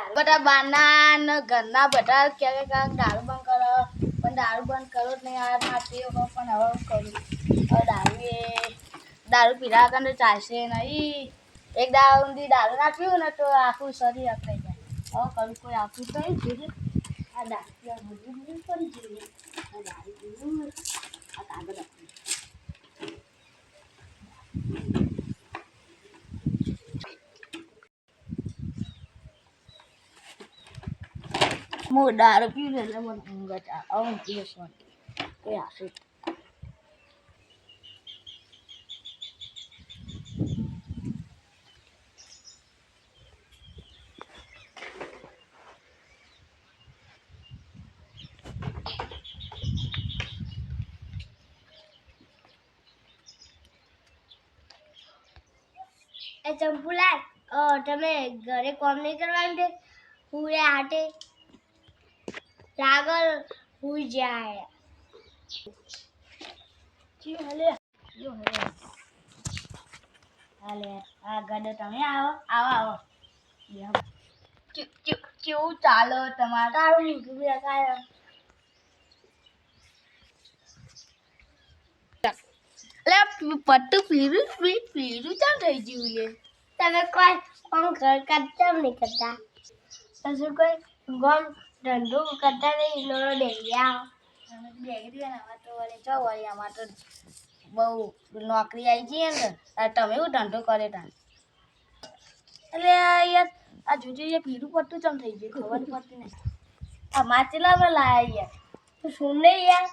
બધા બાના ને ઘરના બધા ક્યારેક દારૂ બંધ કરો પણ દારૂ બંધ કરો જ નહીં યાર મારતી પણ હવે કરું હવે દારૂ પીધા વગર ચાલશે નહીં એક દારૂ સુધી દારૂ ના પીવું ને તો આખું શરીર અકળાઈ જાય હવે કરું કોઈ આખું તો જોઈએ આ દારૂ પીવા બધું પડી જોઈએ આ દારૂ પીવું આ કાગળ હું દારૂ પીવું એટલે મને ઊંઘ જ આવે દિવસ એ હશે એ ચંપુલાલ તમે ઘરે કોમ નહીં કરવાનું છે પૂરે હાટે લાગલ હુઈ જાય હાલે આ ગાડે તમે આવો કેવું ચાલો તમારે તારું લીધું કાય પટ્ટું પીરું ચાલ થઈ ગયું લે તમે કોઈ કોમ કરતા નહીં કરતા હજુ કોઈ ગમ ધંધો કરતા નહીં લોડો ડેરી આવો બેગરી ને આમાં તો વળી ચો વળી આમાં તો બહુ નોકરી આવી જઈએ ને તમે એવું ધંધો કરે તા એટલે યાર આ જોજો પીરું પટ્ટું ચમ થઈ ગયું ખબર પડતી નહીં આ માચેલા માં લાયા યાર તું સુન નહીં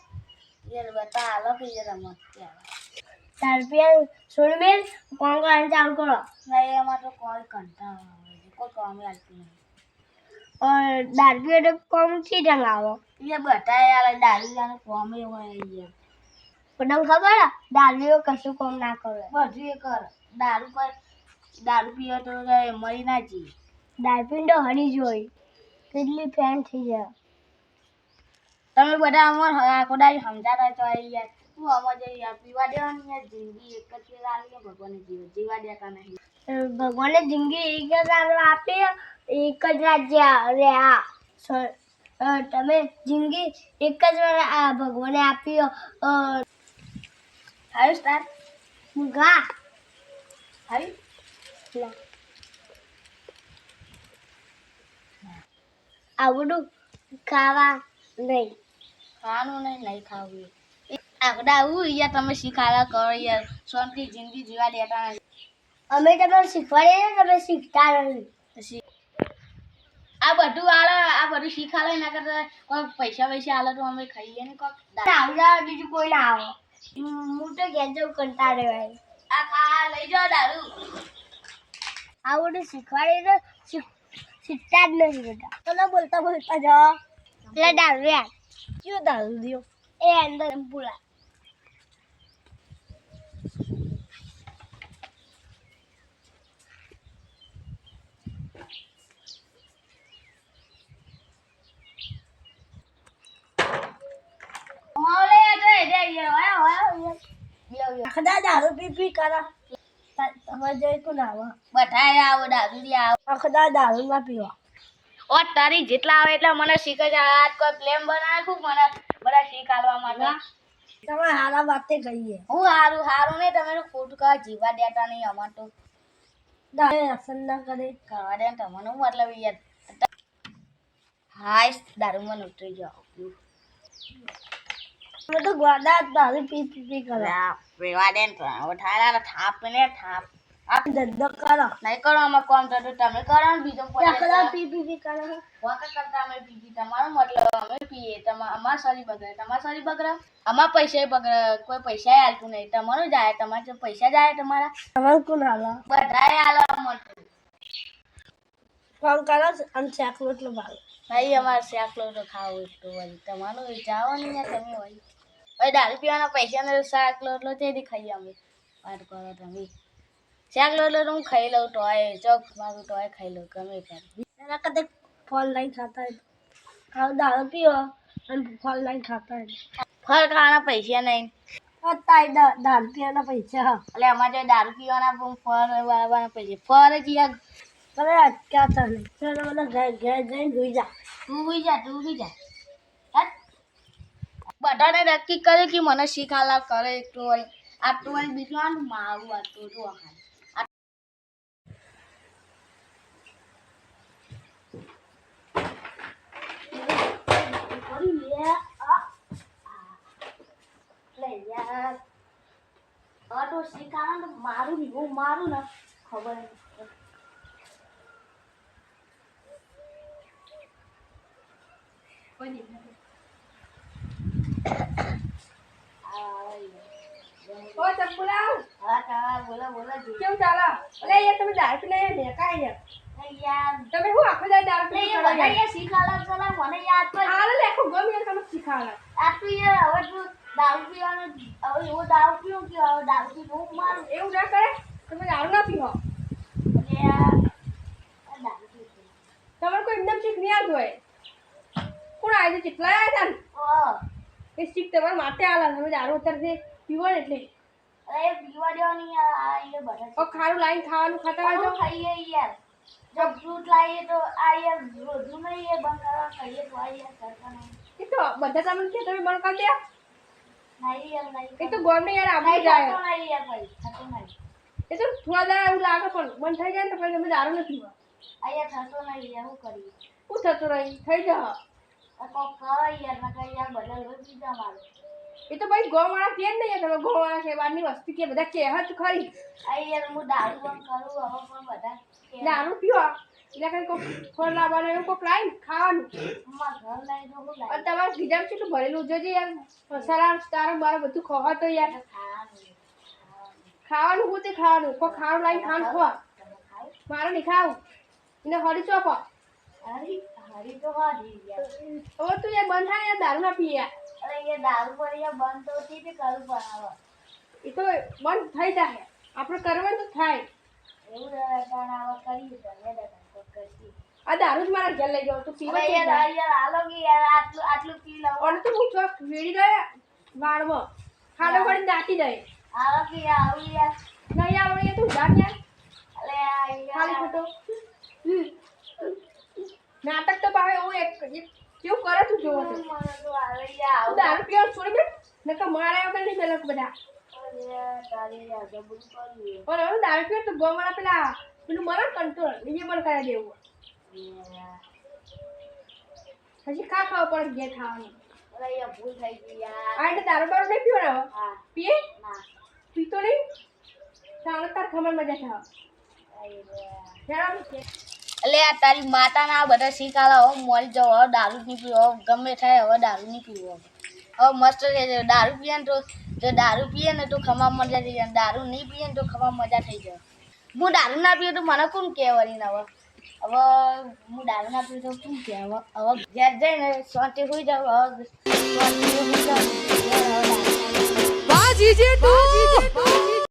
યાર બતા હાલો કે યાર રમત રૂપિયા સોળ મેલ કોણ કરવાનું ચાલુ કરો નહીં એમાં તો કોઈ કંટાળો આવે કોઈ કામ આવતું નહીં દારૂ તો કોમ થી જંગાવો એ બધા યાર દારૂ કોમ હોય યાર પણ તમને ખબર દારૂ કશું કોમ ના કરે બધું એ કર દારૂ પીવો તો મરી ના જઈએ દારૂ પીને તો હરી જોઈ કેટલી ફેન થઈ જાય તમે બધા અમાર આખો દાડી સમજાતા છો યાર તું અમાર જે યાર પીવા દેવાની યાર જિંદગી એક જ લાગે ભગવાને જીવા દે કા નહીં ભગવાને જિંદગી એક જ આપી એક જ રાજ્ય અરે આ તમે જિંદગી એક જ વાર ભગવાને આપી હારું સ્ટાર્ટ ગા હારી આવડું ખાવા નહીં ખાવાનું નહીં ખાવું આગળ આવું યાર તમે શીખાડા કરો યાર શાંતિ જિંદગી જીવા દેતા નથી અમે તમને શીખવાડીએ ને તમે શીખતા નથી આ બધું શીખાડે એના કરતા કોઈ પૈસા આલે તો અમે ખાઈએ ને કોઈ આવડા બીજું કોઈ ના આવે હું તો ઘેર જવું કંટાળે ભાઈ આ ખા લઈ જાઓ દારૂ આવડું શીખવાડીને શીખતા જ નથી બધા ચલો બોલતા જાઓ એટલે દારૂ યાર કયો દારૂ દો એ અંદર પૂરા આખા દારૂ પી કરા તમે જઈ કોણ આવો બધા આવો દારૂ આવો આખા દારૂ ના પીવા ઓ તારી જેટલા આવે એટલા મને શીખે છે આજ કોઈ પ્લેન બનાવ્યું મને બધા શીખાડવા માટે તમે હારા વાતે કહીએ હું હારું નહીં તમે ખોટું કા જીવા દેતા નહીં અમાર તો અસર ના કરે કરવા દે તમને મતલબ યાર હાય દારૂમાં ઉતરી જાઓ અમે તો ગોડા દારૂ પી કરે રેવા દે ઠારા થાપ ને થાપ આપ ધંધો કરો નહીં કરો આમાં કોમ થતો તમે કરો ને બીજો પી કરે વાકા કરતા અમે પીધી તમારો મતલબ અમે પીએ અમાર શરીર બગડે તમારા શરીર બગડે અમાર પૈસા બગડે કોઈ પૈસા હાલતું નહીં તમારું જાય તમારે પૈસા જાય તમારા તમારે કોણ હાલા બધાએ હાલવા મળતું કામ કરો અને શાક રોટલો ભાવે નહીં અમારે શાકલો તો ખાવું એટલું વળી તમારું જવાનું ને તમે વળી હવે દારૂ પીવાના પૈસા ને શાક લોટલો તેથી ખાઈએ અમે વાત કરો તમે શાક લોટલો તો હું ખાઈ લઉં તોય ચોક મારું તોય ખાઈ લઉં ગમે ત્યારે એના કદાચ ફળ લઈને ખાતા હોય દારૂ પીવો અને ફળ લઈને ખાતા હોય ફળ ખાવાના પૈસા નહીં દારૂ પીવાના પૈસા એટલે અમારે જો દારૂ પીવાના પણ ફર વાળવાના પૈસે ફર જ યાર તમે અટક્યા તને મને ઘેર જઈને જોઈ જા તું બી જા હટ. બધાને નક્કી કરે કે મને શીખાલા કરે એટલું વળી આટલું વળી બીજું આનું મારું આટલું જો ખાય તો શીખાલા ને મારું બી હું મારું ને ખબર નહીં. ઓ ચંપુલાવ હા બોલો કેવું ચાલે અરે યાર તમે દારૂ પીને મેકાય યાર તમે શું આખો દારૂ પીને કરો યાર શીખાલા ચલા મને યાદ પર આલે લેખો ગમે યાર તમે શીખાડા આટલું યાર હવે તું દારૂ પીવાનું હવે હું દારૂ પીવું કે હવે દારૂ પી હું મારું એવું ના કરે તમે દારૂ ના પીવો એટલે દારૂ પી તમારે કોઈ એકદમ શીખ નહીં આવતું હોય કોણ આવે છે કેટલા આવ્યા હતા ને એ શીખ તમારે માટે આલા તમે દારૂ અત્યારથી પીવો ને એટલે અરે પીવા દેવાની આ એ બધા ખારું લાઈન ખાવાનું ખાતા હોય તો ખાઈએ યાર જો ફ્રૂટ લાવીએ તો આ યાર રોજનું નહીં એ બંધ કરવા ખાઈએ તો આ યાર કરતા નહીં એ તો બધા તમને કે તમે બંધ કરી દે નહીં યાર નહીં એ તો ગોમને યાર આપી જાય થતો નહીં યાર ભાઈ થતો નહીં એ તો થોડા દાડા એવું લાગે પણ બંધ થઈ જાય ને તો પછી તમે દારૂ નથી પીવા આ યાર થતો નહીં યાર શું કરીએ શું થતું રહી થઈ જા કોક કરો યાર ના કઈ યાર બધા રોજ પીઝા મારે એ તો ભાઈ ગોવાળા કે જ નહીં તમે ગોવાળા કે બહારની વસ્તી કે બધા કહેવત ખરી આ યાર હું દારૂ બંધ કરું હવે પણ બધા દારૂ પીવા એટલે કઈ કોક ફળ લાવવાનું એવું કોક લાવીને ખાવાનું ઘર લઈ તો હું અને તમારે ગીજામાં કેટલું ભરેલું જોજે યાર મસાલા તારું બાર બધું ખવા તો યાર ખાવાનું હું તે ખાવાનું કોઈ ખાવાનું લાવીને ખાવાનું ખવા મારે નહીં ખાવું એને હરી ચોપો હરી તો હરી યાર હવે તું યાર બંધ થાય યાર દારૂ ના પીએ યાર અરે યાર દારૂ પર યાર બંધ તો થી કરું પણ હવે એ તો બંધ થઈ જાય આપણે કરવાનું તો થાય એવું પણ હવે કરીએ કરતી આ દારૂ જ મારા ઘેર લઈ જાવ તું પીવા અરે યાર આલો કે યાર આટલું પી લઉં અને તો હું ચોક વેડી દે વાળમાં ખાડો વળી દાટી દે આલો કે આવું યાર નહીં આવડે તું જાણ યાર અરે ખાલી ખોટો નાટક તો ભાવે હું એક કેવું કરે તું જોવો તો તું દારૂ પીવા છોડી દે નકર મારે વગર નહીં પેલા બધા અને હવે દારૂ પીવા તો ગોમાળા પેલા પેલું મને કંટ્રોલ બીજે પણ કરાવી દેવું પછી ખાવા પડે ઘેર ખાવાનું ભૂલ થઈ ગઈ યાર આ એટલે દારૂ બારૂ નહીં પીવો ને હવે હા પીએ ના પીતો નહીં તારે તાર ખબર મજા થાય એટલે આ તારી માતાના આ બધા શીખાલા હવે મળી જાવ હવે દારૂ નહીં પીવો ગમે થાય હવે દારૂ નહીં પીવો હવે મસ્ત છે દારૂ પીએ ને તો જો દારૂ પીએ ને તો ખમા મજા થઈ જાય દારૂ નહીં પીએ ને તો ખમા મજા થઈ જાય હું દારૂ ના પીવું તો મને કોણ કહેવાની ને હવે હું દારૂ ના પીવું તો શું કહે હવે ઘેર જઈને શાંતિ હોઈ જાવ હવે શાંતિ હોઈ જાવ બાજી જે તું